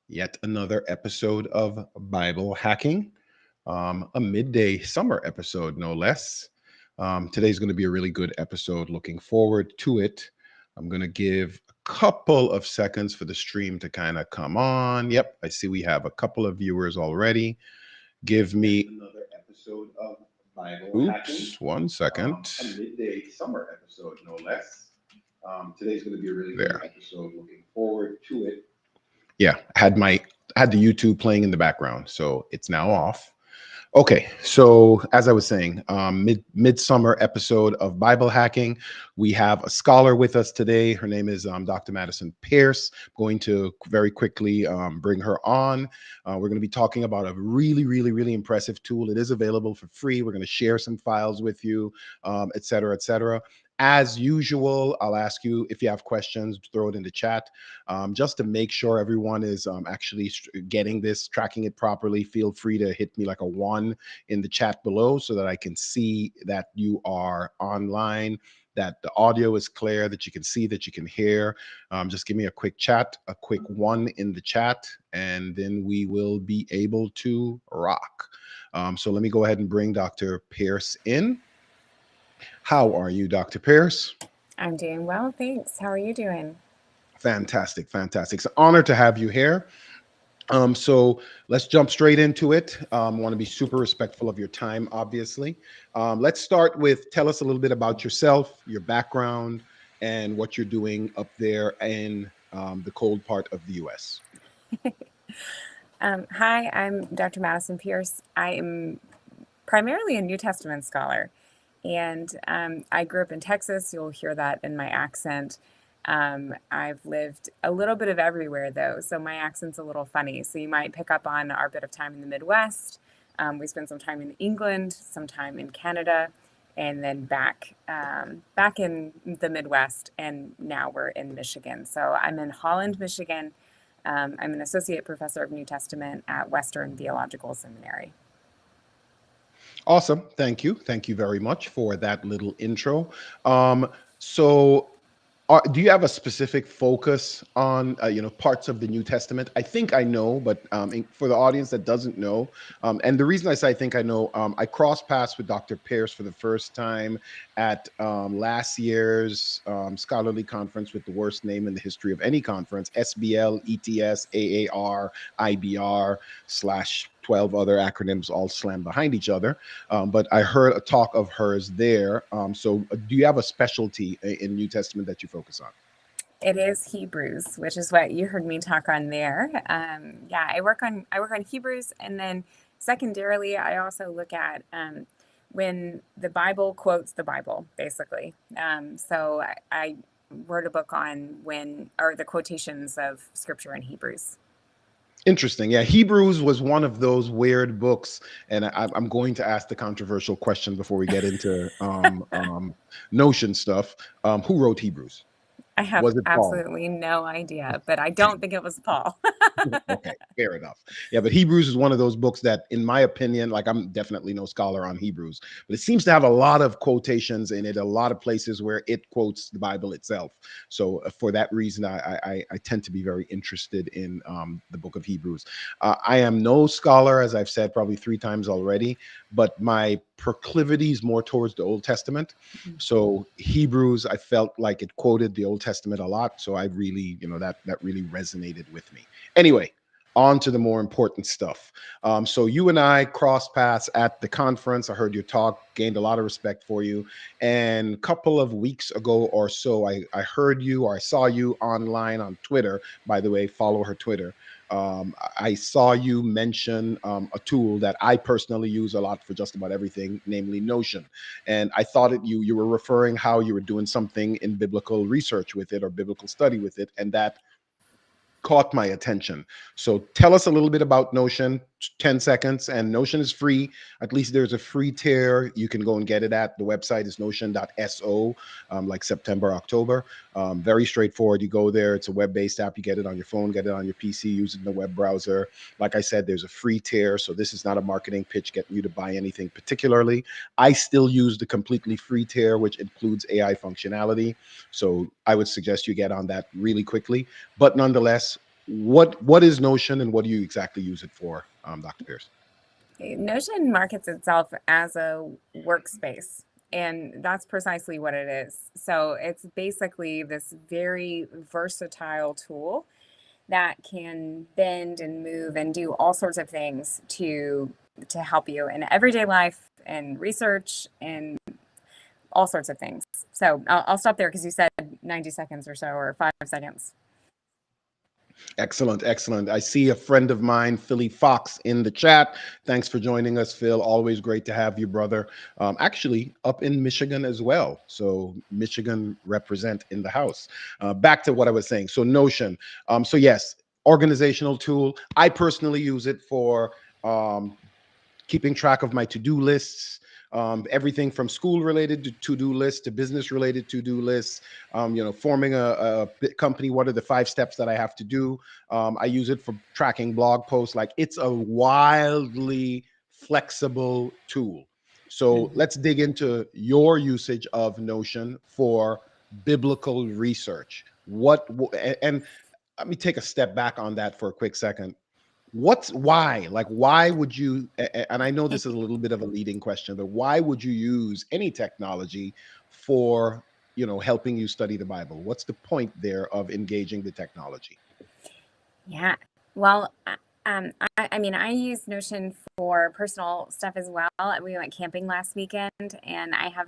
yet another episode of Bible Hacking, a midday summer episode, no less. Today's going to be a really good episode. Looking forward to it. I'm going to give a couple of seconds for the stream to kind of come on. Yep, I see we have a couple of viewers already. Give me another episode of Bible Hacking. Oops, 1 second. A midday summer episode, no less. Today's going to be a really good episode. Looking forward to it. Yeah, I had the YouTube playing in the background, so it's now off. Okay, so as I was saying, midsummer episode of Bible Hacking. We have a scholar with us today. Her name is Dr. Madison Pierce. I'm going to very quickly bring her on. We're going to be talking about a really impressive tool. It is available for free. We're going to share some files with you, et cetera, et cetera. As usual, I'll ask you if you have questions, throw it in the chat. Just to make sure everyone is actually getting this, tracking it properly, feel free to hit me like a 1 in the chat below so that I can see that you are online, that the audio is clear, that you can see, that you can hear. Just give me a quick chat, a quick 1 in the chat, and then we will be able to rock. So let me go ahead and bring Dr. Pierce in. How are you, Dr. Pierce? I'm doing well, thanks. How are you doing? Fantastic. It's an honor to have you here. So let's jump straight into it. I want to be super respectful of your time, obviously. Let's start with, tell us a little bit about yourself, your background, and what you're doing up there in the cold part of the U.S. Hi, I'm Dr. Madison Pierce. I am primarily a New Testament scholar, and I grew up in Texas. You'll hear that in my accent. I've lived a little bit of everywhere, though, so my accent's a little funny. So you might pick up on our bit of time in the Midwest. We spent some time in England, some time in Canada, and then back in the Midwest, and now we're in Michigan. So I'm in Holland, Michigan. I'm an associate professor of New Testament at Western Theological Seminary. Awesome. Thank you. Thank you very much for that little intro. Do you have a specific focus on, parts of the New Testament? I think I know, but for the audience that doesn't know, and the reason I say I think I know, I crossed paths with Dr. Pierce for the first time at last year's scholarly conference with the worst name in the history of any conference, SBL, ETS, AAR, IBR / 12 other acronyms all slammed behind each other. But I heard a talk of hers there. So do you have a specialty in New Testament that you focus on? It is Hebrews, which is what you heard me talk on there. I work on Hebrews, and then secondarily, I also look at when the Bible quotes the Bible, basically. So I wrote a book on the quotations of Scripture in Hebrews. Interesting. Yeah, Hebrews was one of those weird books, and I'm going to ask the controversial question before we get into Notion stuff. Who wrote Hebrews? I have absolutely no idea, but I don't think it was Paul. Okay, fair enough. Yeah, but Hebrews is one of those books that, in my opinion, like, I'm definitely no scholar on Hebrews, but it seems to have a lot of quotations in it, a lot of places where it quotes the Bible itself. So for that reason, I tend to be very interested in the book of Hebrews. I am no scholar, as I've said probably 3 times already, but my proclivity is more towards the Old Testament. So Hebrews, I felt like it quoted the Old Testament a lot. So I really, that really resonated with me. Anyway, on to the more important stuff. So you and I crossed paths at the conference. I heard your talk, gained a lot of respect for you. And a couple of weeks ago or so, I heard you, or I saw you online on Twitter. By the way, follow her Twitter. I saw you mention a tool that I personally use a lot for just about everything, namely Notion. And I thought you were referring how you were doing something in biblical research with it or biblical study with it, and that caught my attention. So tell us a little bit about Notion, 10 seconds. And Notion is free. At least there's a free tier. You can go and get it at the website is notion.so, like September, October. Very straightforward. You go there. It's a web-based app. You get it on your phone, get it on your PC, use it in the web browser. Like I said, there's a free tier. So this is not a marketing pitch getting you to buy anything particularly. I still use the completely free tier, which includes AI functionality. So I would suggest you get on that really quickly. But nonetheless, What is Notion, and what do you exactly use it for, Dr. Pierce? Notion markets itself as a workspace, and that's precisely what it is. So it's basically this very versatile tool that can bend and move and do all sorts of things to help you in everyday life and research and all sorts of things. So I'll stop there because you said 90 seconds or so, or 5 seconds. Excellent, excellent. I see a friend of mine, Philly Fox, in the chat. Thanks for joining us, Phil. Always great to have you, brother. Actually, up in Michigan as well. So Michigan represent in the house. Back to what I was saying. So Notion. So yes, organizational tool. I personally use it for keeping track of my to-do lists, everything from school related to-do lists to business related to-do lists, forming a company. What are the 5 steps that I have to do? I use it for tracking blog posts. Like, it's a wildly flexible tool. So let's dig into your usage of Notion for biblical research. And let me take a step back on that for a quick second. Why would you, and I know this is a little bit of a leading question, but why would you use any technology for, helping you study the Bible? What's the point there of engaging the technology? Yeah. Well, I mean, I use Notion for personal stuff as well. We went camping last weekend, and I have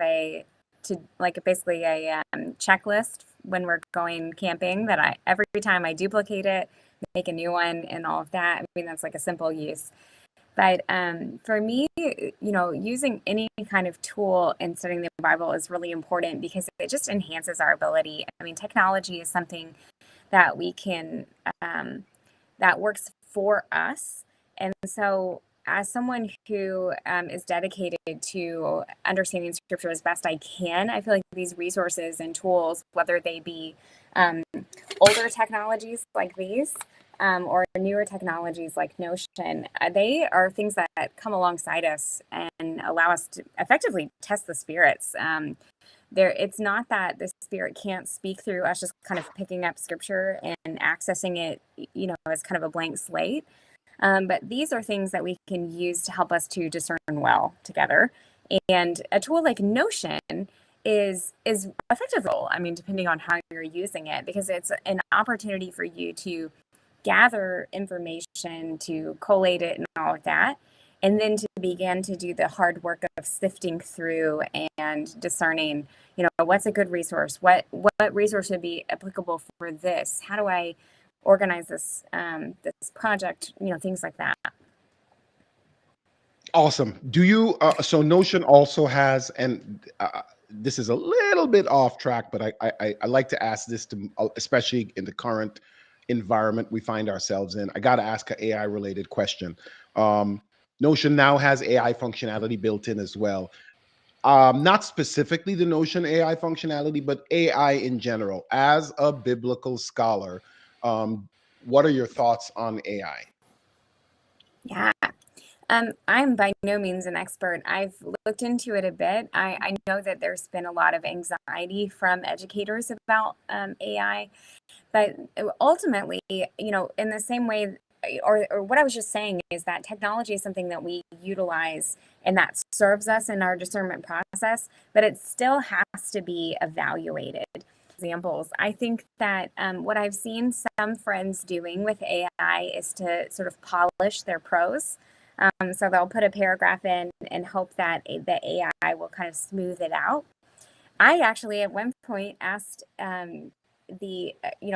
basically a checklist when we're going camping that every time I duplicate it, make a new one, and all of that. I mean, that's like a simple use. But for me, using any kind of tool in studying the Bible is really important because it just enhances our ability. I mean, technology is something that we can that works for us. And so, as someone who is dedicated to understanding scripture as best I can, I feel like these resources and tools, whether they be older technologies like these or newer technologies like Notion, they are things that come alongside us and allow us to effectively test the spirits. It's not that the spirit can't speak through us just kind of picking up scripture and accessing it, as kind of a blank slate. But these are things that we can use to help us to discern well together. And a tool like Notion is effective role. I mean, depending on how you're using it, because it's an opportunity for you to gather information, to collate it and all of that, and then to begin to do the hard work of sifting through and discerning, what's a good resource, what resource would be applicable for this, how do I organize this this project, things like that. Awesome. Do you, so Notion also has, and this is a little bit off track, but I like to ask this especially in the current environment we find ourselves in. I got to ask an AI related question. Notion now has AI functionality built in as well. Not specifically the Notion AI functionality, but AI in general. As a biblical scholar, what are your thoughts on AI? Yeah. I'm by no means an expert. I've looked into it a bit. I know that there's been a lot of anxiety from educators about AI, but ultimately, in the same way, or what I was just saying is that technology is something that we utilize and that serves us in our discernment process, but it still has to be evaluated. Examples. I think that what I've seen some friends doing with AI is to sort of polish their prose. So they'll put a paragraph in and hope that the AI will kind of smooth it out. I actually at one point asked the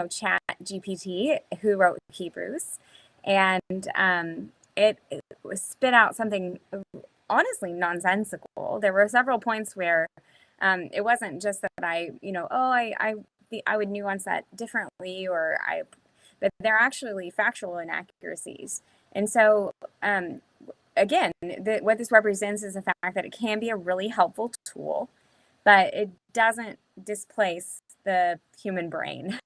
Chat GPT, who wrote Hebrews, and it spit out something honestly nonsensical. There were several points where it wasn't just that I would nuance that differently, but they're actually factual inaccuracies. And so, again, what this represents is the fact that it can be a really helpful tool, but it doesn't displace the human brain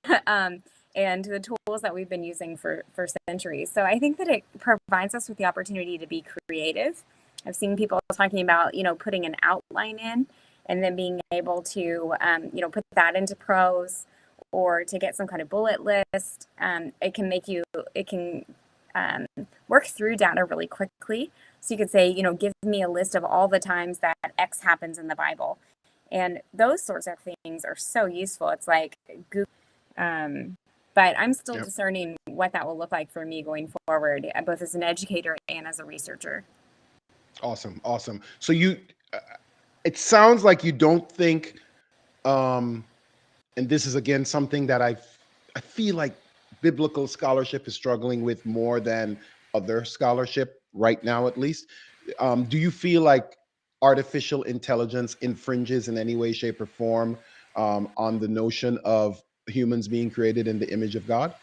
and the tools that we've been using for centuries. So I think that it provides us with the opportunity to be creative. I've seen people talking about, putting an outline in and then being able to, put that into prose or to get some kind of bullet list. It can work through data really quickly. So you could say, give me a list of all the times that X happens in the Bible. And those sorts of things are so useful. It's like Google. But I'm still discerning what that will look like for me going forward, both as an educator and as a researcher. Awesome. So it sounds like you don't think, and this is again something that I feel like biblical scholarship is struggling with more than other scholarship right now, at least. Do you feel like artificial intelligence infringes in any way, shape, or form on the notion of humans being created in the image of God?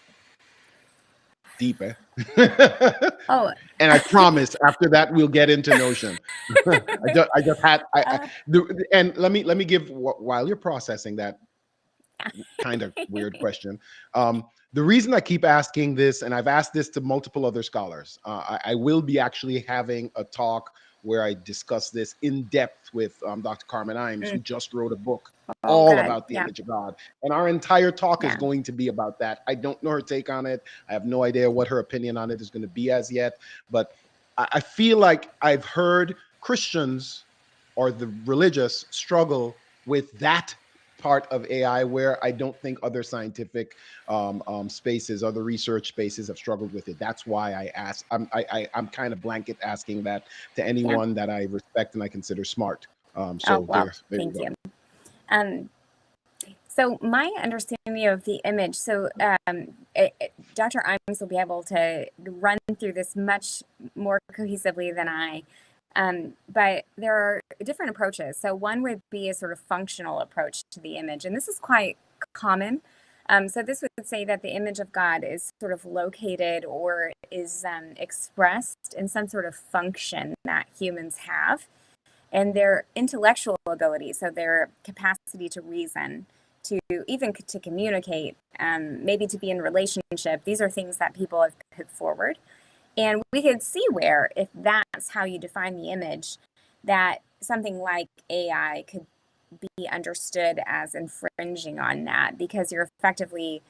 Deep, eh? Oh, And I promise after that we'll get into notion. And let me give, while you're processing that kind of weird question. The reason I keep asking this, and I've asked this to multiple other scholars, I will be actually having a talk where I discuss this in depth with Dr. Carmen Imes, who just wrote a book all about the image of God. And our entire talk is going to be about that. I don't know her take on it. I have no idea what her opinion on it is going to be as yet. But I feel like I've heard Christians or the religious struggle with that part of AI where I don't think other scientific spaces, other research spaces have struggled with it. That's why I ask. I'm kind of blanket asking that to anyone that I respect and I consider smart. There thank you. So my understanding of the image, Dr. Imes will be able to run through this much more cohesively than I. But there are different approaches. So one would be a sort of functional approach to the image, and this is quite common. So this would say that the image of God is sort of located or is expressed in some sort of function that humans have, and their intellectual ability, so their capacity to reason, to even to communicate, maybe to be in relationship. These are things that people have put forward. And we could see where, if that's how you define the image, that something like AI could be understood as infringing on that, because you're effectively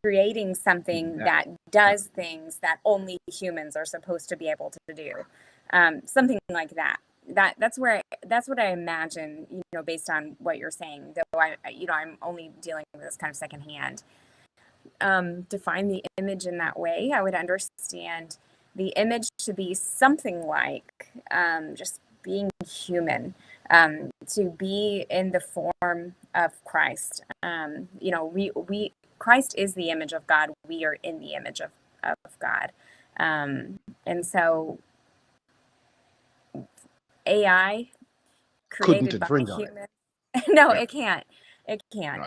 creating something that does things that only humans are supposed to be able to do. Something like that. That's what I imagine, based on what you're saying, though I'm only dealing with this kind of secondhand. Define the image in that way, I would understand the image to be something like just being human, to be in the form of Christ. Christ is the image of God. We are in the image of God. And so AI created by humans. No, it can't. It can't.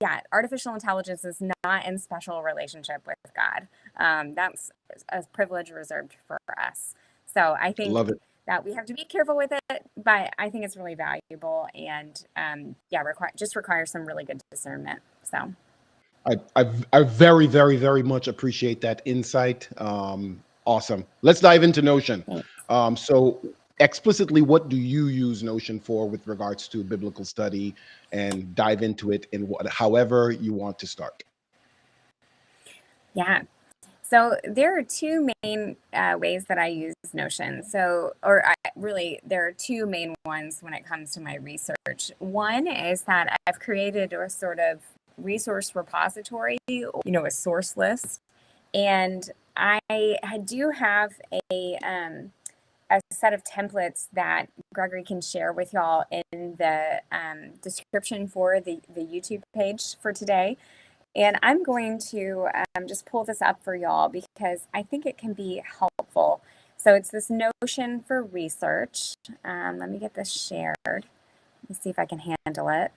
Gotcha. Artificial intelligence is not in special relationship with God. That's a privilege reserved for us. So I think that we have to be careful with it, but I think it's really valuable, and requires some really good discernment. So I very, very, very much appreciate that insight. Awesome. Let's dive into Notion. So explicitly, what do you use Notion for with regards to biblical study, and dive into it in however you want to start? Yeah. So there are two main ways that I use Notion. There are two main ones when it comes to my research. One is that I've created a sort of resource repository, a source list. And I do have a set of templates that Gregory can share with y'all in the description for the YouTube page for today. And I'm going to just pull this up for y'all because I think it can be helpful. So it's this Notion for research. Let me get this shared. Let me see if I can handle it.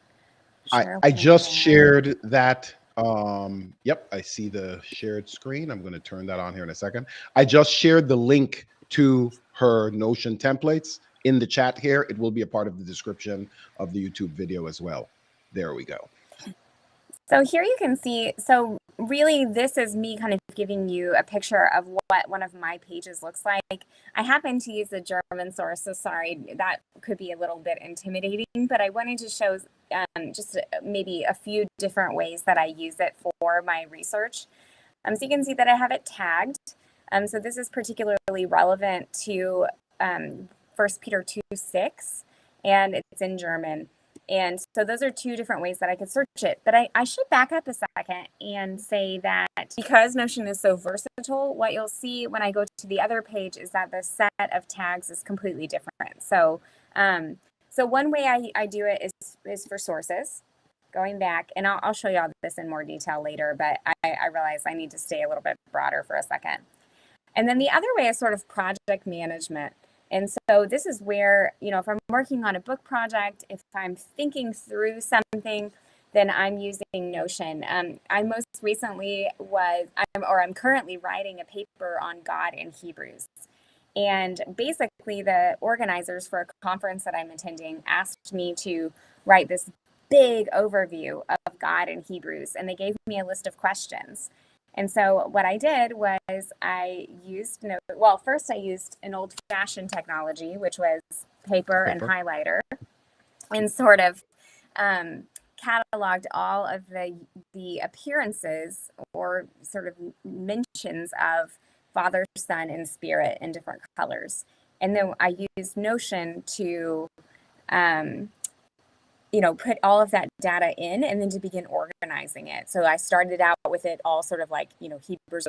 I just shared that. Yep, I see the shared screen. I'm going to turn that on here in a second. I just shared the link to her Notion templates in the chat here. It will be a part of the description of the YouTube video as well. There we go. So here you can see, so really this is me kind of giving you a picture of what one of my pages looks like. I happen to use a German source, so sorry, that could be a little bit intimidating, but I wanted to show just maybe a few different ways that I use it for my research. So you can see that I have it tagged. So this is particularly relevant to 1 Peter 2:6, and it's in German. And so those are two different ways that I could search it. But I should back up a second and say that because Notion is so versatile, what you'll see when I go to the other page is that the set of tags is completely different. So one way I do it is for sources, going back, and I'll show you all this in more detail later, but I realize I need to stay a little bit broader for a second. And then the other way is sort of project management. And so this is where, if I'm working on a book project, if I'm thinking through something, then I'm using Notion. I most recently I'm currently writing a paper on God in Hebrews. And basically the organizers for a conference that I'm attending asked me to write this big overview of God in Hebrews. And they gave me a list of questions. And so what I did was first I used an old-fashioned technology, which was paper and highlighter, and sort of cataloged all of the appearances or sort of mentions of Father, Son, and Spirit in different colors. And then I used Notion to put all of that data in and then to begin organizing it. So I started out with it all sort of like, Hebrews.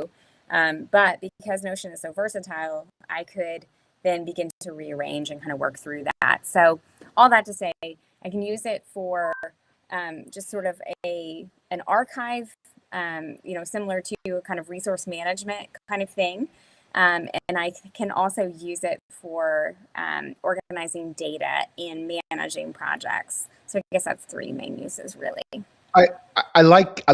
But because Notion is so versatile, I could then begin to rearrange and kind of work through that. So all that to say, I can use it for just sort of an archive, similar to kind of resource management kind of thing. And I can also use it for organizing data and managing projects. So I guess that's three main uses, really. I like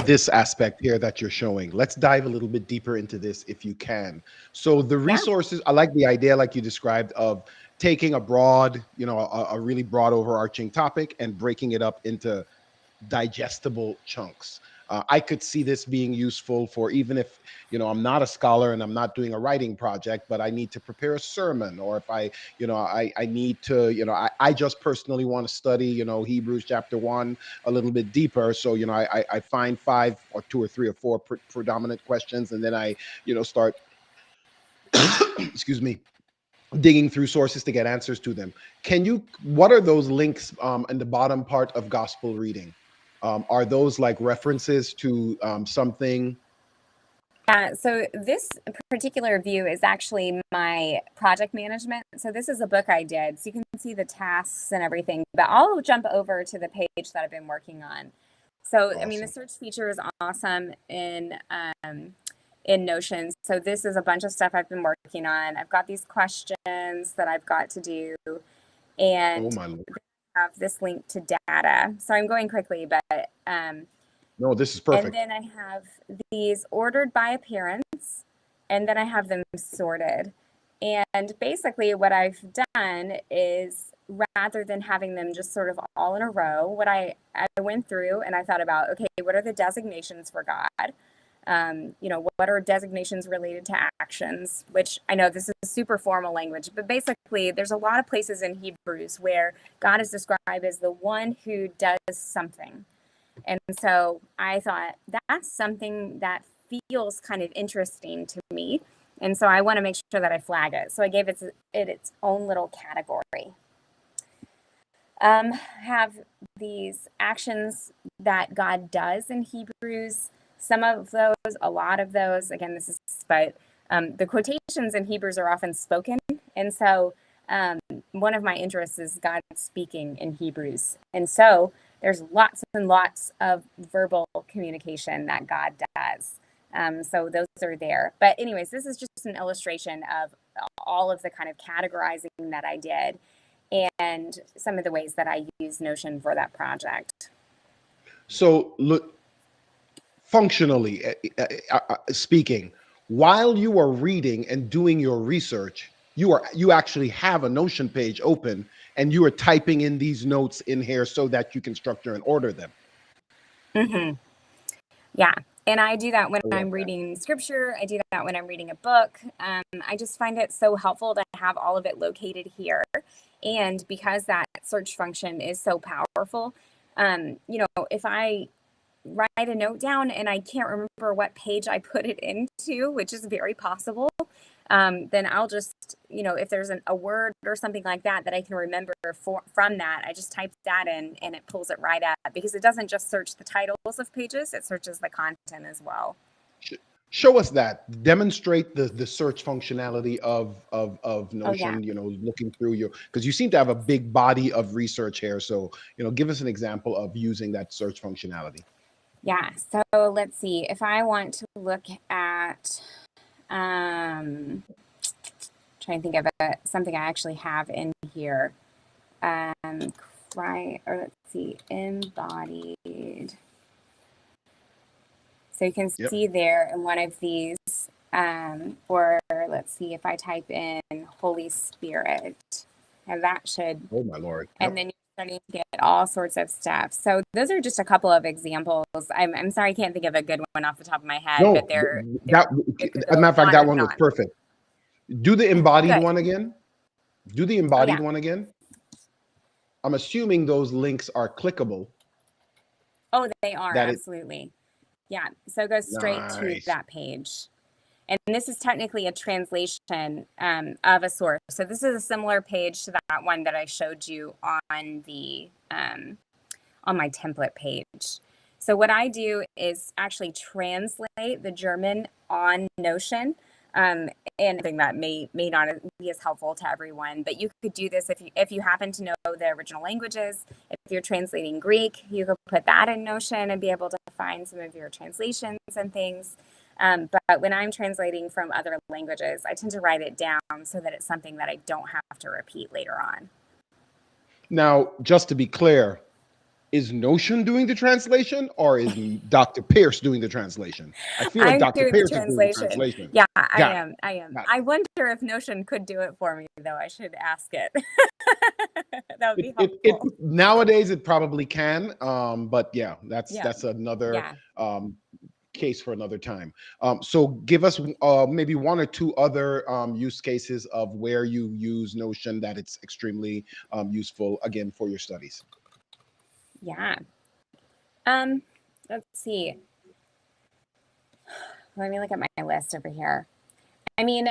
this aspect here that you're showing. Let's dive a little bit deeper into this if you can. So the resources, I like the idea like you described of taking a broad, a really broad overarching topic and breaking it up into digestible chunks. I could see this being useful for even if, I'm not a scholar and I'm not doing a writing project, but I need to prepare a sermon, or if I need to, I just personally want to study, Hebrews chapter 1 a little bit deeper. So, I find 5 or 2 or 3 or 4 predominant questions, and then I, start, excuse me, digging through sources to get answers to them. What are those links in the bottom part of gospel reading? Are those like references to something? Yeah, so this particular view is actually my project management. So this is a book I did. So you can see the tasks and everything, but I'll jump over to the page that I've been working on. So, awesome. I mean, the search feature is awesome in Notion. So this is a bunch of stuff I've been working on. I've got these questions that I've got to do, and I have this link to data. So I'm going quickly, but no, this is perfect. And then I have these ordered by appearance, and then I have them sorted. And basically what I've done is, rather than having them just sort of all in a row, what I went through and I thought about, okay, what are the designations for God? What are designations related to actions, which I know this is super formal language, but basically there's a lot of places in Hebrews where God is described as the one who does something. And so I thought that's something that feels kind of interesting to me. And so I want to make sure that I flag it. So I gave it its own little category. Have these actions that God does in Hebrews. Some of those, a lot of those, again, but the quotations in Hebrews are often spoken. And so one of my interests is God speaking in Hebrews. And so there's lots and lots of verbal communication that God does. So those are there. But anyways, this is just an illustration of all of the kind of categorizing that I did and some of the ways that I use Notion for that project. So look, functionally speaking, while you are reading and doing your research, you actually have a Notion page open and you are typing in these notes in here so that you can structure and order them. Mm-hmm. Yeah. And I do that when I'm reading scripture. I do that when I'm reading a book. I just find it so helpful to have all of it located here. And because that that search function is so powerful. If I write a note down and I can't remember what page I put it into, which is very possible, then I'll just, if there's a word or something like that I can remember from that, I just type that in and it pulls it right up, because it doesn't just search the titles of pages, it searches the content as well. Show us that. Demonstrate the search functionality of Notion. Oh, yeah. Looking through because you seem to have a big body of research here. So give us an example of using that search functionality. Yeah. So let's see. If I want to look at, trying to think of something I actually have in here. Let's see, embodied. So you can see there in one of these, or let's see, if I type in Holy Spirit, and that should, oh my Lord. And then you're starting to get all sorts of stuff. So those are just a couple of examples. I'm sorry, I can't think of a good one off the top of my head, but As a matter of fact, that one was perfect. Do the embodied one again. Do the embodied one again. I'm assuming those links are clickable. Oh, they are, absolutely. Yeah, so it goes straight to that page. And this is technically a translation of a source. So this is a similar page to that one that I showed you on the on my template page. So what I do is actually translate the German on Notion. And I think that may not be as helpful to everyone, but you could do this if you happen to know the original languages. If you're translating Greek, you could put that in Notion and be able to find some of your translations and things. But when I'm translating from other languages, I tend to write it down so that it's something that I don't have to repeat later on. Now, just to be clear, is Notion doing the translation, or is Dr. Pierce doing the translation? I feel like Dr. Pierce is doing the translation. Yeah, I am. I wonder if Notion could do it for me, though. I should ask it. That would be helpful. Nowadays, it probably can. But yeah, that's another case for another time. So give us maybe one or two other use cases of where you use Notion that it's extremely useful, again, for your studies. Yeah. Let's see. Let me look at my list over here. I mean,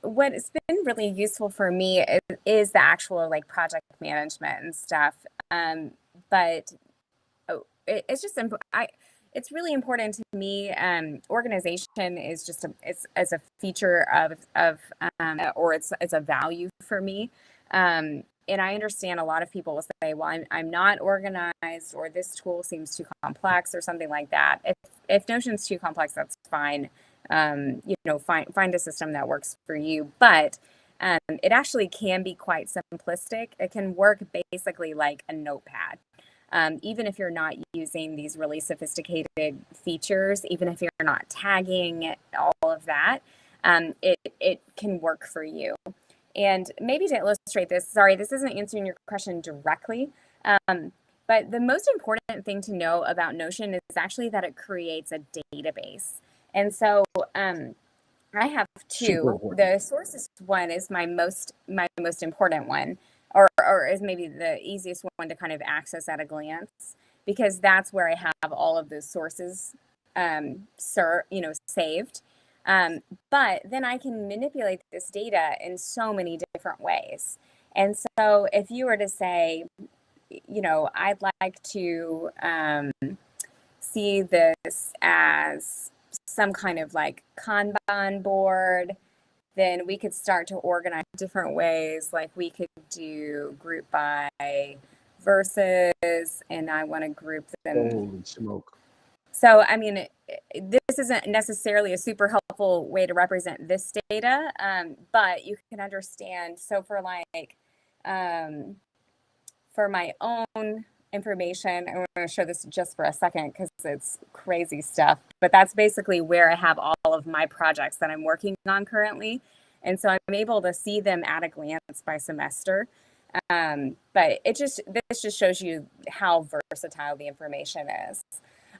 what's been really useful for me is the actual like project management and stuff. But it's just it's really important to me. Organization is just it's a feature of or it's a value for me. And I understand a lot of people will say, well, I'm not organized, or this tool seems too complex or something like that. If Notion's too complex, that's fine. Find a system that works for you. But it actually can be quite simplistic. It can work basically like a notepad. Even if you're not using these really sophisticated features, even if you're not tagging all of that, it can work for you. And maybe to illustrate this, sorry, this isn't answering your question directly, but the most important thing to know about Notion is actually that it creates a database. And so I have two. The sources one is my most important one, or is maybe the easiest one to kind of access at a glance, because that's where I have all of those sources saved. But then I can manipulate this data in so many different ways. And so if you were to say, I'd like to see this as some kind of like Kanban board, then we could start to organize different ways. Like we could do group by verses, and I want to group them. Holy smoke. So, I mean, this isn't necessarily a super helpful way to represent this data, but you can understand. So for like, for my own information, I want to show this just for a second because it's crazy stuff, but that's basically where I have all of my projects that I'm working on currently. And so I'm able to see them at a glance by semester. But this just shows you how versatile the information is.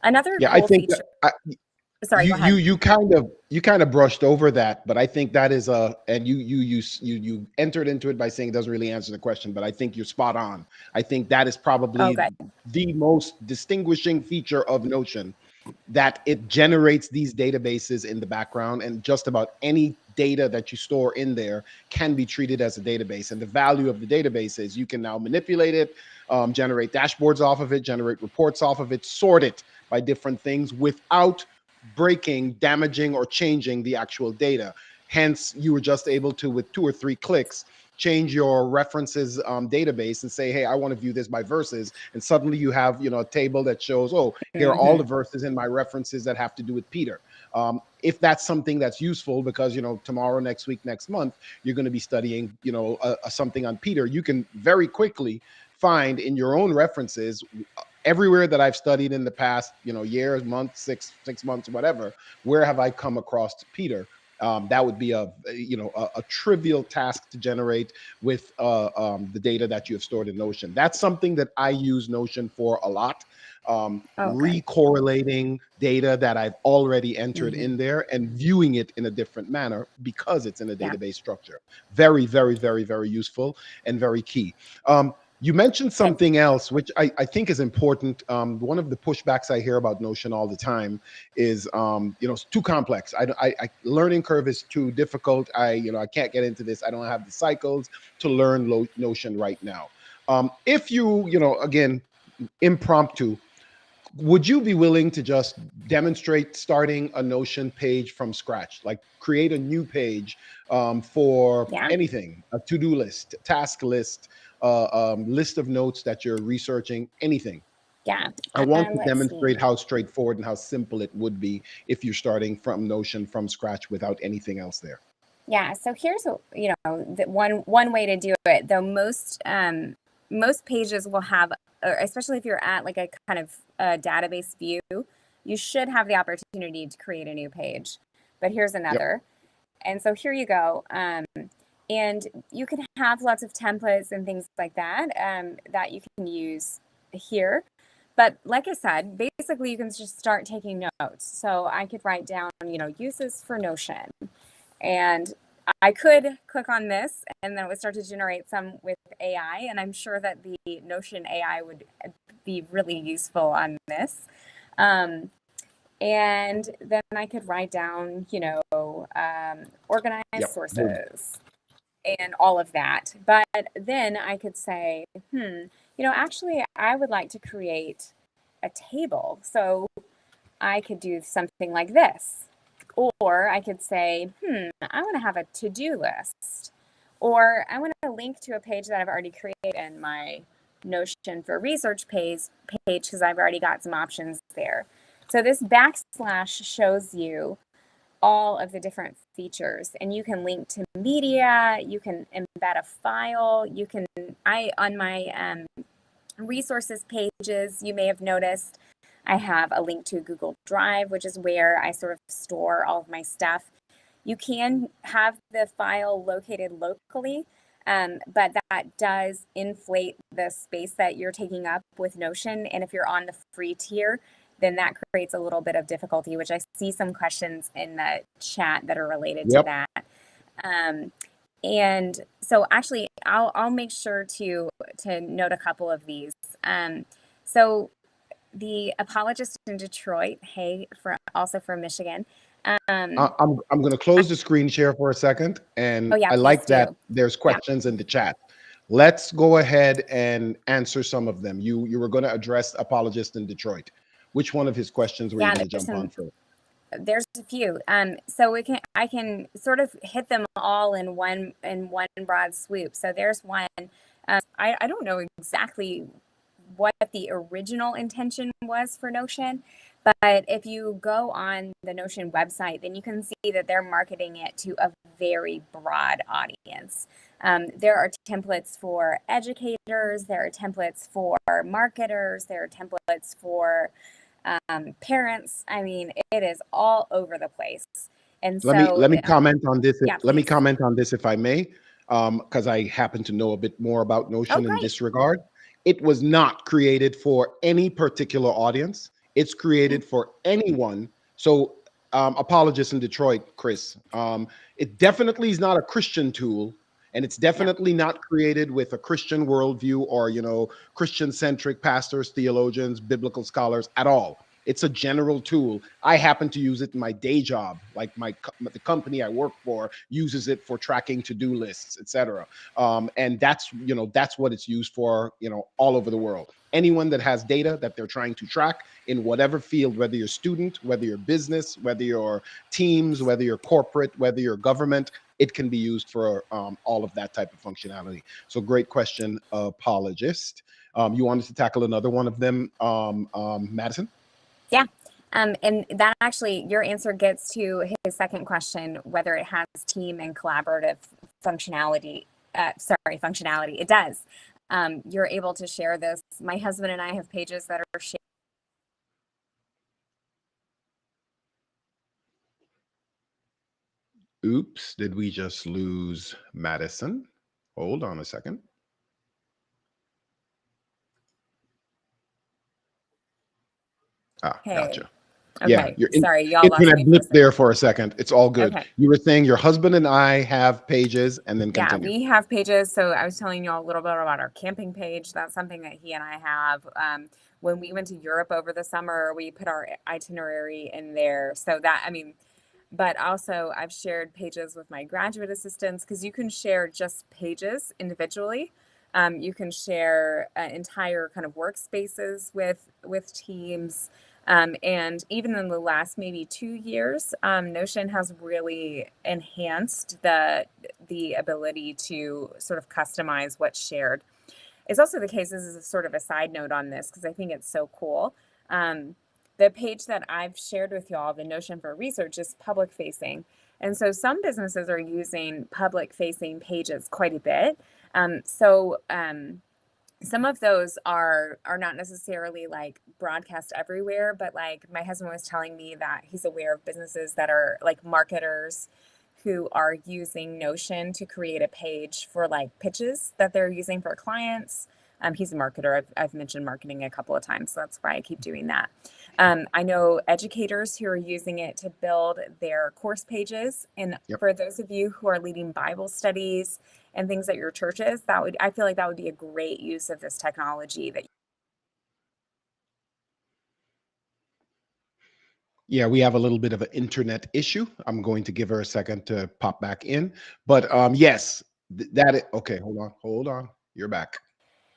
Another cool feature. Sorry, you go you ahead. you kind of brushed over that, but I think that is and you entered into it by saying it doesn't really answer the question, but I think you're spot on. I think that is Oh, probably good. the most distinguishing feature of Notion, that it generates these databases in the background, and just about any data that you store in there can be treated as a database. And the value of the database is you can now manipulate it, generate dashboards off of it, generate reports off of it, sort it by different things without breaking, damaging, or changing the actual data. Hence, you were just able to, with 2 or 3 clicks, change your references database and say, hey, I want to view this by verses. And suddenly you have, a table that shows, oh, here are all the Hmm. verses in my references that have to do with Peter. If that's something that's useful, because, tomorrow, next week, next month, you're going to be studying, something on Peter, you can very quickly find in your own references everywhere that I've studied in the past, years, months, 6 months, whatever, where have I come across Peter? That would be a trivial task to generate with the data that you have stored in Notion. That's something that I use Notion for a lot. Oh, good. Recorrelating data that I've already entered Hmm. in there and viewing it in a different manner because it's in a Yeah. database structure. Very, very, very, very useful and very key. You mentioned Okay. something else, which I think is important. One of the pushbacks I hear about Notion all the time is, it's too complex. I learning curve is too difficult. I can't get into this. I don't have the cycles to learn Notion right now. If again, impromptu, would you be willing to just demonstrate starting a Notion page from scratch, like create a new page for Yeah. anything, a to-do list, task list, list of notes that you're researching, anything? Yeah. I want to Let's see. demonstrate how straightforward and how simple it would be if you're starting from Notion from scratch without anything else there. Yeah. So here's the one way to do it. Though most pages will have, or especially if you're at like a kind of database view, you should have the opportunity to create a new page. But here's Yep. another. And so here you go. And you can have lots of templates and things like that that you can use here. But like I said, basically you can just start taking notes. So I could write down, uses for Notion. And I could click on this and then it would start to generate some with AI. And I'm sure that the Notion AI would be really useful on this. Um, and then I could write down, organized Yep. Good. sources and all of that. But then I could say, actually, I would like to create a table. So I could do something like this. Or I could say, I want to have a to-do list. Or I want to link to a page that I've already created in my Notion for research page because I've already got some options there. So this backslash shows you all of the different features, and you can link to media, you can embed a file, on my resources pages, you may have noticed I have a link to Google Drive, which is where I sort of store all of my stuff. You can have the file located locally, but that does inflate the space that you're taking up with Notion. And if you're on the free tier, then that creates a little bit of difficulty, which I see some questions in the chat that are related to Yep. that. And so actually, I'll make sure to note a couple of these. So the apologist in Detroit, hey, also from Michigan. I'm going to close the screen share for a second, and Oh yeah, I please like that do. there's Yeah. questions in the chat. Let's go ahead and answer some of them. You were going to address apologist in Detroit. Which one of his questions were you Yeah, going to jump on first? there's a few. So I can sort of hit them all in one broad swoop. So there's one. I don't know exactly what the original intention was for Notion, but if you go on the Notion website, then you can see that they're marketing it to a very broad audience. There are templates for educators, there are templates for marketers, there are templates for parents. I mean, it is all over the place. And so, Let me comment on this. yeah, Let me please. comment on this if I may, because I happen to know a bit more about Oh, Notion in great. this regard. It was not created for any particular audience. It's created for anyone. So apologist in Detroit, Chris. It definitely is not a Christian tool, and it's Yeah. definitely not created with a Christian worldview or Christian-centric pastors, theologians, biblical scholars at all. It's a general tool. I happen to use it in my day job, like the company I work for uses it for tracking to-do lists, etc. And that's what it's used for, all over the world. Anyone that has data that they're trying to track in whatever field, whether you're student, whether you're business, whether you're teams, whether you're corporate, whether you're government, it can be used for all of that type of functionality. So great question, apologist. You wanted to tackle another one of them, Madison? Yeah. And that actually, your answer gets to his second question, whether it has team and collaborative functionality. Functionality. It does. You're able to share this. My husband and I have pages that are shared. Oops, did we just lose Madison? Hold on a second. Hey. Gotcha. Okay. Yeah, your sorry, y'all lost internet me blipped there for a second. It's all good. Okay. You were saying your husband and I have pages, and then continue. Yeah, we have pages. So I was telling you all a little bit about our camping page. That's something that he and I have. When we went to Europe over the summer, we put our itinerary in there. So that, but also I've shared pages with my graduate assistants, because you can share just pages individually. You can share entire kind of workspaces with teams. And even in the last maybe 2 years, Notion has really enhanced the ability to sort of customize what's shared. It's also the case, this is a sort of a side note on this, because I think it's so cool. The page that I've shared with y'all, the Notion for Research, is public facing. And so some businesses are using public facing pages quite a bit. Some of those are not necessarily like broadcast everywhere, but like my husband was telling me that he's aware of businesses that are like marketers who are using Notion to create a page for like pitches that they're using for clients. He's a marketer. I've mentioned marketing a couple of times, so that's why I keep doing that. I know educators who are using it to build their course pages. And for those of you who are leading Bible studies and things at your churches, I feel like that would be a great use of this technology. Yeah, we have a little bit of an internet issue. I'm going to give her a second to pop back in. But yes, okay, hold on. You're back.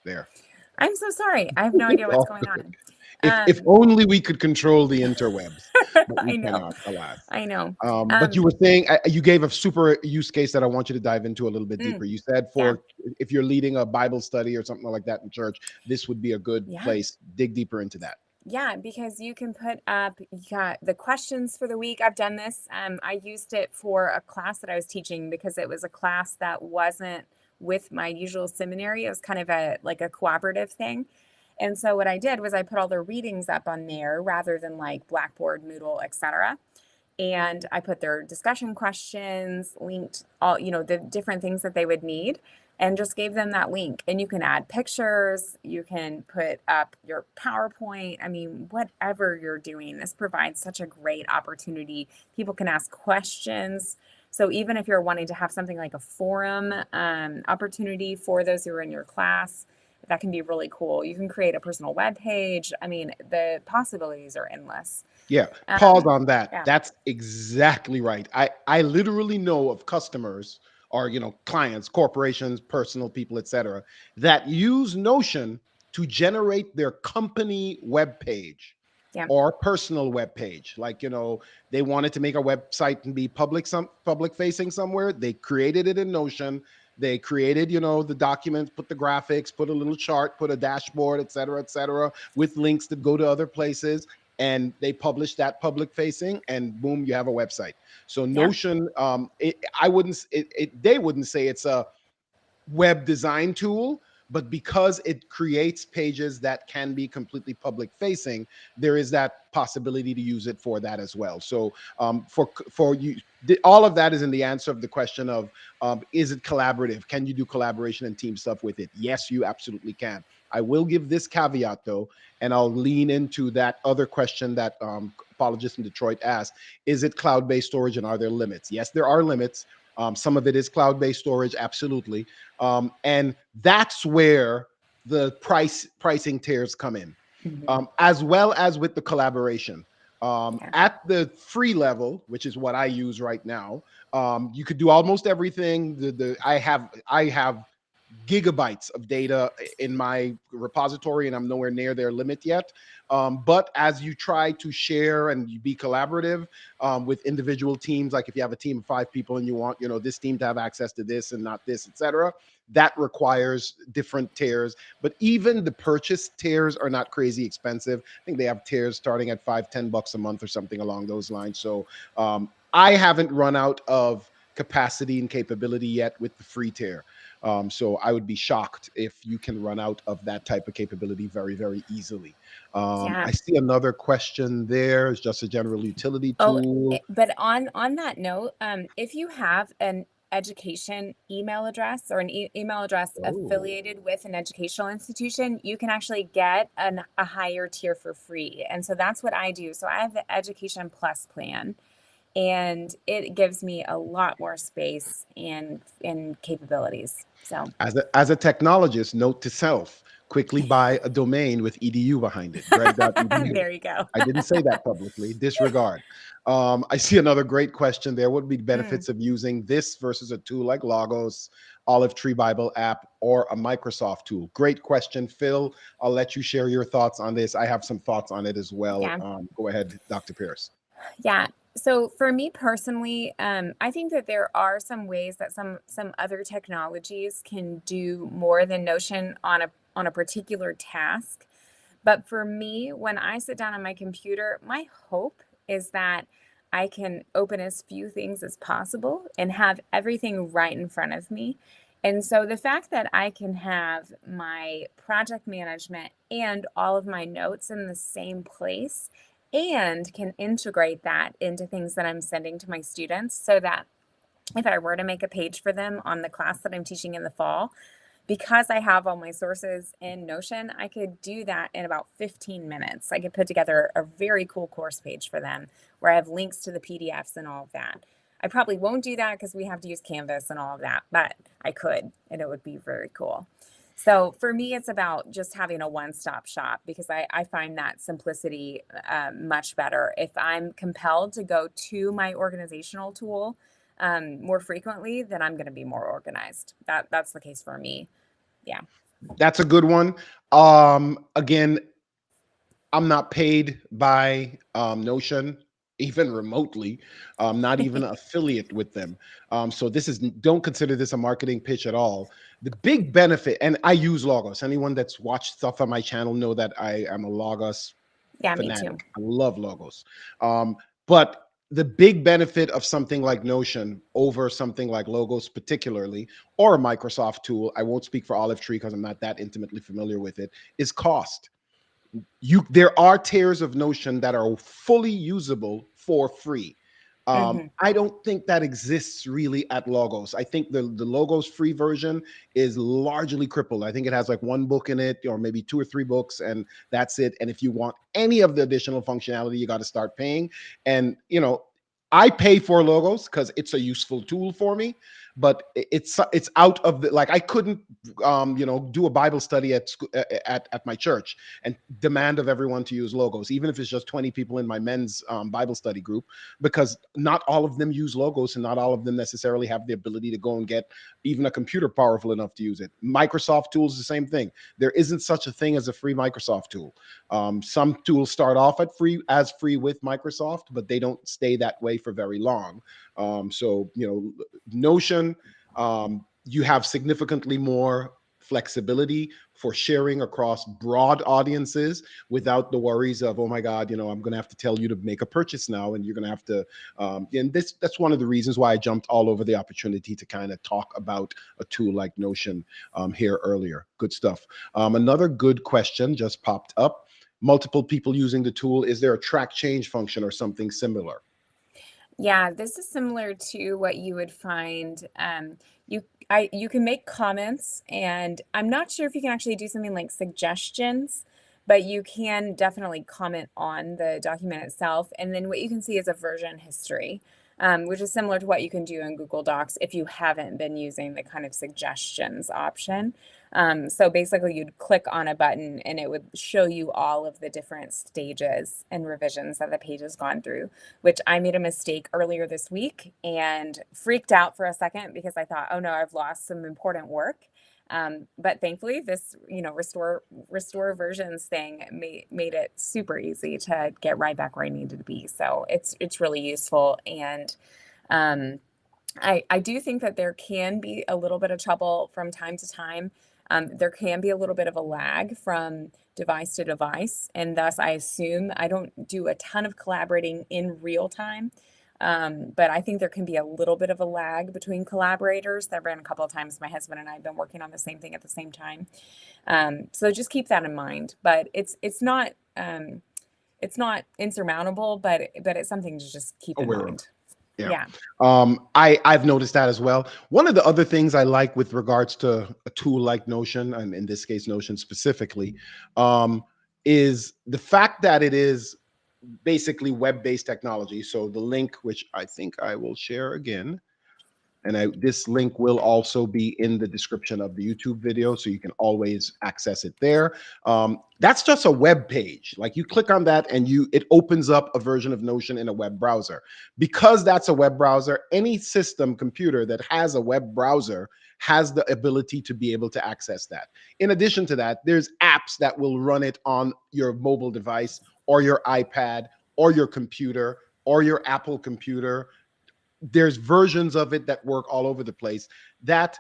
There. I'm so sorry. I have no idea what's going on. If only we could control the interwebs, but we I know. cannot, alas. I know. But you were saying, you gave a super use case that I want you to dive into a little bit deeper. You said if you're leading a Bible study or something like that in church, this would be a good place. Dig deeper into that. Yeah, because you can put up the questions for the week. I've done this. I used it for a class that I was teaching, because it was a class that wasn't with my usual seminary. It was kind of a cooperative thing. And so what I did was I put all the readings up on there rather than like Blackboard, Moodle, etc. And I put their discussion questions, linked all, the different things that they would need, and just gave them that link. And you can add pictures, you can put up your PowerPoint. Whatever you're doing, this provides such a great opportunity. People can ask questions. So even if you're wanting to have something like a forum opportunity for those who are in your class, that can be really cool. You can create a personal web page. The possibilities are endless. Yeah, pause on that. Yeah. That's exactly right. I literally know of customers or clients, corporations, personal people, etc., that use Notion to generate their company web page or personal web page. Like, they wanted to make a website and be public facing somewhere. They created it in Notion. They created, the documents, put the graphics, put a little chart, put a dashboard, et cetera, with links that go to other places. And they publish that public facing, and boom, you have a website. So Notion, they wouldn't say it's a web design tool, but because it creates pages that can be completely public facing, there is that possibility to use it for that as well. So for you, all of that is in the answer of the question of, is it collaborative? Can you do collaboration and team stuff with it? Yes, you absolutely can. I will give this caveat though, and I'll lean into that other question that apologist in Detroit asked: is it cloud-based storage, and are there limits? Yes, there are limits. Some of it is cloud-based storage, absolutely, and that's where the pricing tiers come in, Mhm. as well as with the collaboration. Yeah. At the free level, which is what I use right now, you could do almost everything. I have gigabytes of data in my repository, and I'm nowhere near their limit yet. But as you try to share and you be collaborative with individual teams, like if you have a team of 5 people and you want, this team to have access to this and not this, etc., that requires different tiers. But even the purchase tiers are not crazy expensive. I think they have tiers starting at $5-10 a month or something along those lines. So I haven't run out of capacity and capability yet with the free tier. So I would be shocked if you can run out of that type of capability very, very easily. Yeah. I see another question there. It's just a general utility Oh, tool. but on that note, if you have an education email address or an email address Oh, affiliated with an educational institution, you can actually get a higher tier for free. And so that's what I do. So I have the Education Plus plan, and it gives me a lot more space and capabilities. So as a technologist, note to self: quickly buy a domain with edu behind it. Greg.edu. there you go. I didn't say that publicly. Disregard. I see another great question there. What would be the Mm. benefits of using this versus a tool like Logos, Olive Tree Bible app, or a Microsoft tool? Great question, Phil. I'll let you share your thoughts on this. I have some thoughts on it as well. Yeah. Go ahead, Dr. Pierce. Yeah. So for me personally, I think that there are some ways that some other technologies can do more than Notion on a particular task. But for me, when I sit down on my computer, my hope is that I can open as few things as possible and have everything right in front of me. And so the fact that I can have my project management and all of my notes in the same place and can integrate that into things that I'm sending to my students, so that if I were to make a page for them on the class that I'm teaching in the fall, because I have all my sources in Notion, I could do that in about 15 minutes. I could put together a very cool course page for them where I have links to the PDFs and all of that. I probably won't do that because we have to use Canvas and all of that, but I could, and it would be very cool. So for me, it's about just having a one-stop shop, because I find that simplicity much better. If I'm compelled to go to my organizational tool more frequently, then I'm going to be more organized. That's the case for me. Yeah. That's a good one. Again, I'm not paid by Notion, even remotely. Not even affiliate with them. So don't consider this a marketing pitch at all. The big benefit, and I use Logos. Anyone that's watched stuff on my channel know that I am a Logos Yeah, me too. fanatic. I love Logos. But the big benefit of something like Notion over something like Logos, particularly, or a Microsoft tool — I won't speak for Olive Tree because I'm not that intimately familiar with it — is cost. There are tiers of Notion that are fully usable for free. Hmm. I don't think that exists really at Logos. I think the Logos free version is largely crippled. I think it has like one book in it, or maybe 2 or 3 books, and that's it. And if you want any of the additional functionality, you got to start paying. And I pay for Logos because it's a useful tool for me, but it's out of the — like, I couldn't do a Bible study at my church and demand of everyone to use Logos, even if it's just 20 people in my men's Bible study group, because not all of them use Logos, and not all of them necessarily have the ability to go and get even a computer powerful enough to use it. Microsoft tools, the same thing. There isn't such a thing as a free Microsoft tool. Some tools start off at free with Microsoft, but they don't stay that way for very long. So Notion, you have significantly more flexibility for sharing across broad audiences without the worries of, oh my God, I'm going to have to tell you to make a purchase now, and you're going to have to. And that's one of the reasons why I jumped all over the opportunity to kind of talk about a tool like Notion here earlier. Good stuff. Another good question just popped up: multiple people using the tool, is there a track change function or something similar? Yeah, this is similar to what you would find. You can make comments, and I'm not sure if you can actually do something like suggestions, but you can definitely comment on the document itself. And then what you can see is a version history, which is similar to what you can do in Google Docs if you haven't been using the kind of suggestions option. So basically, you'd click on a button and it would show you all of the different stages and revisions that the page has gone through, which I made a mistake earlier this week and freaked out for a second because I thought, oh no, I've lost some important work. But thankfully, this restore versions thing made it super easy to get right back where I needed to be. So it's really useful. And um, I do think that there can be a little bit of trouble from time to time. There can be a little bit of a lag from device to device, and thus I assume I don't do a ton of collaborating in real time. But I think there can be a little bit of a lag between collaborators. There have been a couple of times my husband and I have been working on the same thing at the same time. So just keep that in mind. But it's not insurmountable, but it's something to just keep in Aware of. mind. Yeah. Yeah. I've noticed that as well. One of the other things I like with regards to a tool like Notion, and in this case, Notion specifically, is the fact that it is basically web-based technology. So the link, which I think I will share again, and this link will also be in the description of the YouTube video, so you can always access it there. That's just a web page. Like you click on that and it opens up a version of Notion in a web browser. Because that's a web browser, any computer that has a web browser has the ability to be able to access that. In addition to that, there's apps that will run it on your mobile device or your iPad or your computer or your Apple computer. There's versions of it that work all over the place. That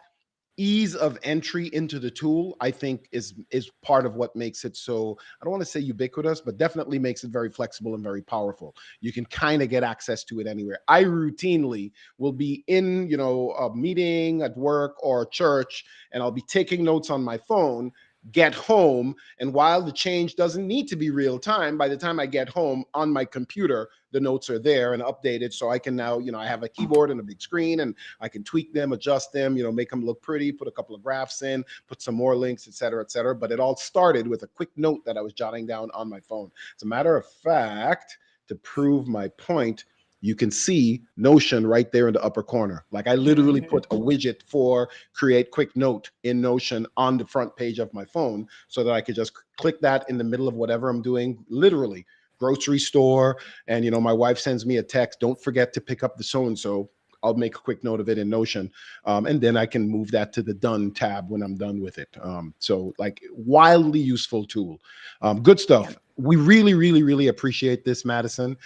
ease of entry into the tool, I think, is part of what makes it so, I don't want to say ubiquitous, but definitely makes it very flexible and very powerful. You can kind of get access to it anywhere. I routinely will be in, a meeting at work or church, and I'll be taking notes on my phone, get home, and while the change doesn't need to be real time, by the time I get home on my computer, the notes are there and updated. So I can now, I have a keyboard and a big screen, and I can tweak them, adjust them, make them look pretty, put a couple of graphs in, put some more links, et cetera, et cetera. But it all started with a quick note that I was jotting down on my phone. As a matter of fact, to prove my point, you can see Notion right there in the upper corner. Like I literally put a widget for create quick note in Notion on the front page of my phone so that I could just click that in the middle of whatever I'm doing, literally grocery store. And, my wife sends me a text, don't forget to pick up the so-and-so. I'll make a quick note of it in Notion. And then I can move that to the done tab when I'm done with it. So like wildly useful tool. Good stuff. We really, really, really appreciate this, Madison.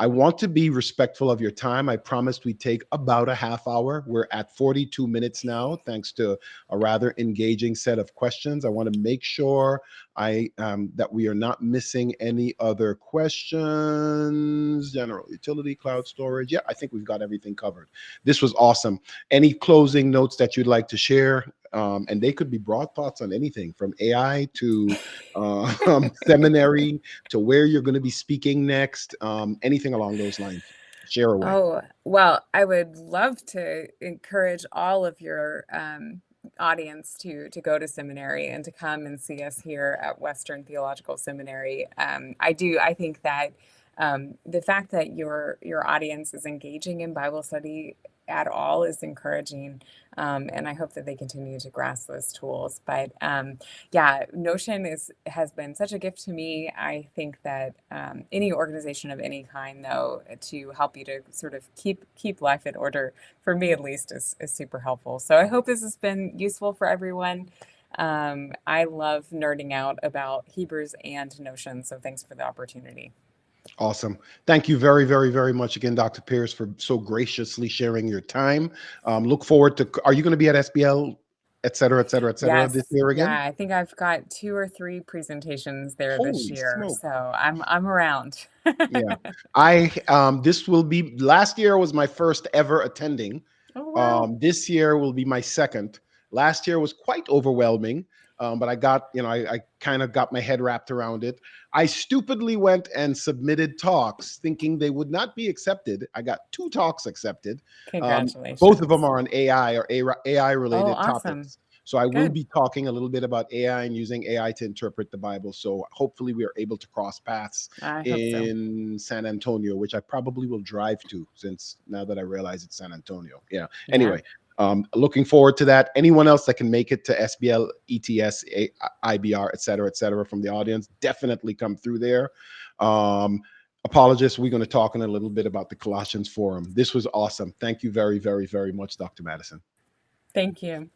I want to be respectful of your time. I promised we'd take about a half hour. We're at 42 minutes now, thanks to a rather engaging set of questions. I want to make sure that we are not missing any other questions. General utility, cloud storage. Yeah, I think we've got everything covered. This was awesome. Any closing notes that you'd like to share? And they could be broad thoughts on anything from AI to seminary to where you're going to be speaking next, anything along those lines. Share away. Oh, well, I would love to encourage all of your audience to go to seminary and to come and see us here at Western Theological Seminary. I think that the fact that your audience is engaging in Bible study at all is encouraging. And I hope that they continue to grasp those tools. But yeah, Notion has been such a gift to me. I think that any organization of any kind, though, to help you to sort of keep life in order, for me at least, is super helpful. So I hope this has been useful for everyone. I love nerding out about Hebrews and Notion. So thanks for the opportunity. Awesome. Thank you very, very, very much again, Dr. Pierce, for so graciously sharing your time. Look forward to, are you going to be at SBL, et cetera, et cetera, et cetera, Yes. this year again? Yeah, I think I've got 2 or 3 presentations there this Holy year, smoke. so I'm around. Yeah. This will be, last year was my first ever attending. Oh, wow. This year will be my second. Last year was quite overwhelming. but I got, I kind of got my head wrapped around it. I stupidly went and submitted talks thinking they would not be accepted. I got 2 talks accepted. Both of them Congratulations. are on AI or AI Oh, related awesome. topics. So I will Good. be talking a little bit about AI and using AI to interpret the Bible. So hopefully we are able to cross paths I hope so. in San Antonio, which I probably will drive to, since now that I realize it's San Antonio. Yeah. Yeah. Anyway, looking forward to that. Anyone else that can make it to SBL, ETS, IBR, et cetera, from the audience, definitely come through there. Apologists, we're going to talk in a little bit about the Colossians Forum. This was awesome. Thank you very, very, very much, Dr. Madison. Thank you.